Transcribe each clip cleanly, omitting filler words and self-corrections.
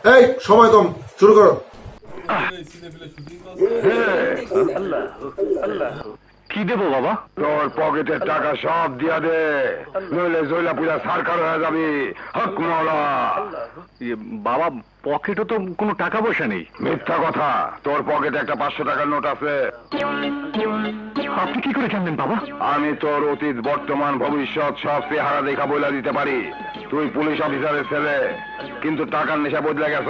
এই সময় কম, শুরু করো। কি দেবো বাবা? তোর পকেটের টাকা সব দিয়া দে, নইলে জৈলা পুরা সরকার হয়ে যাবি। হক মওলা। বাবা, পকেটে তো কোনো টাকা পয়সা নেই। মিথ্যা কথা, তোর পকেটে একটা 500 টাকার নোট আছে। আপনি কি করে জানলেন বাবা? আমি তোর অতীত, বর্তমান, ভবিষ্যৎ সব চেহারা দেখা বইলা দিতে পারি। তুই পুলিশ অফিসারের ছেলে, কিন্তু টাকার নেশা বদলে গেছ।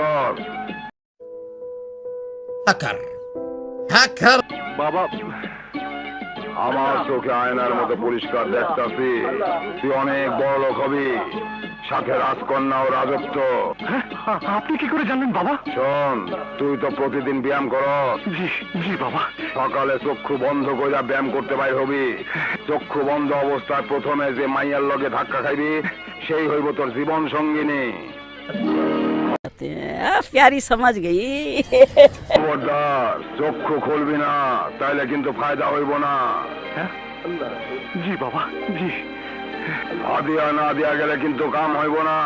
বাবা, আমার চোখে আয়নার মতো পরিষ্কার দেখতাছি তুই অনেক বড় লোক হবি, সাথে রাজকন্যা ও রাজত্ব। হ্যাঁ? আপনি কি করে জানলেন বাবা? শোন, তুই তো প্রতিদিন ব্যায়াম করস। জি জি বাবা। সকালে চক্ষু বন্ধ কইরা ব্যায়াম করতে বাইর হবি। চক্ষু বন্ধ অবস্থায় প্রথমে যে মাইয়ার লগে ধাক্কা খাইবি, সেই হইব তোর জীবন সঙ্গিনী। प्यारी समझ गई। খবরদার, চক্ষু খুলবি না, তাইলে কিন্তু ফায়দা হইব না। হ্যাঁ? জি বাবা, জি। আদিয়া না দিয়া গেলে কিন্তু কাম হইব না।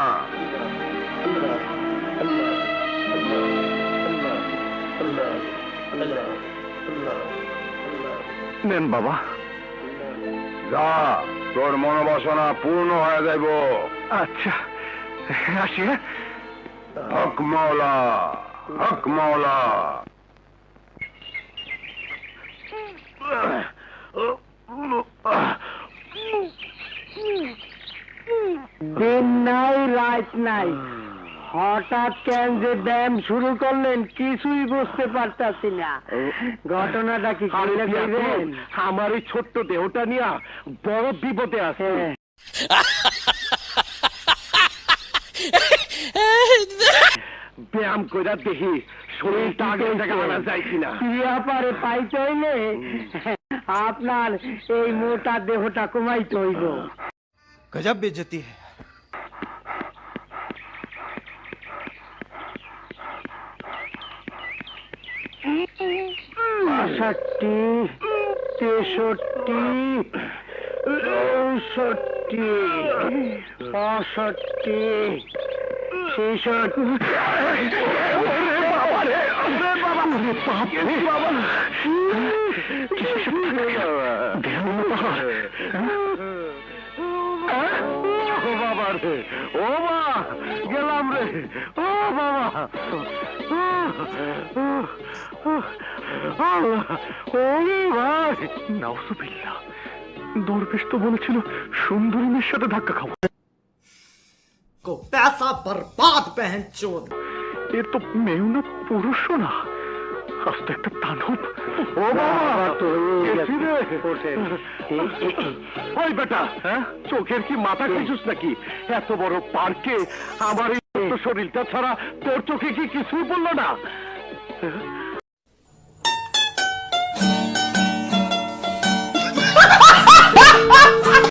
নেন বাবা। যা, তোর মনোবাসনা পূর্ণ হয়ে যাইব। আচ্ছা, আসি। হ্যাঁ? হক মওলা, হক মওলা। দিন নাই রাত নাই, হঠাৎ কেন যে ব্যায়াম শুরু করলেন কিছুই বুঝতে পারতাছি না। ঘটনাটা কি কইবেন? আমার এই ছোট্ট দেহটা নিয়ে বড় বিপদে আছে। ব্যায়াম কইরা দেখি শরীরটা আগের জায়গায় আনা যায় কিনা। ব্যাপারে পাইতে হইলে আপনার এই মোটা দেহটা কমাইতে হইব। गजब बेइज्जती है। 62, 63, 64, 65, রে, ও মা, গেলাম রে, ও বাবা, ওরে ভাই। নাউজুবিল্লাহ, দরবেশ তো বলেছিল সুন্দরী মেয়ের সাথে ধাক্কা খাবো। को पैसा बर्बाद बहन चोद। এ তো মেয়েও না, পুরুষও না, আস্তে একটা দানব। ও বাবা, গেছি রে। ওই বেটা, হ্যাঁ, চোখের কি মাথা কিছুস নাকি? এত বড় পার্কে আমার এই ছোট্ট শরীরটা ছাড়া তোর চোখে কি কিছুই বললো না?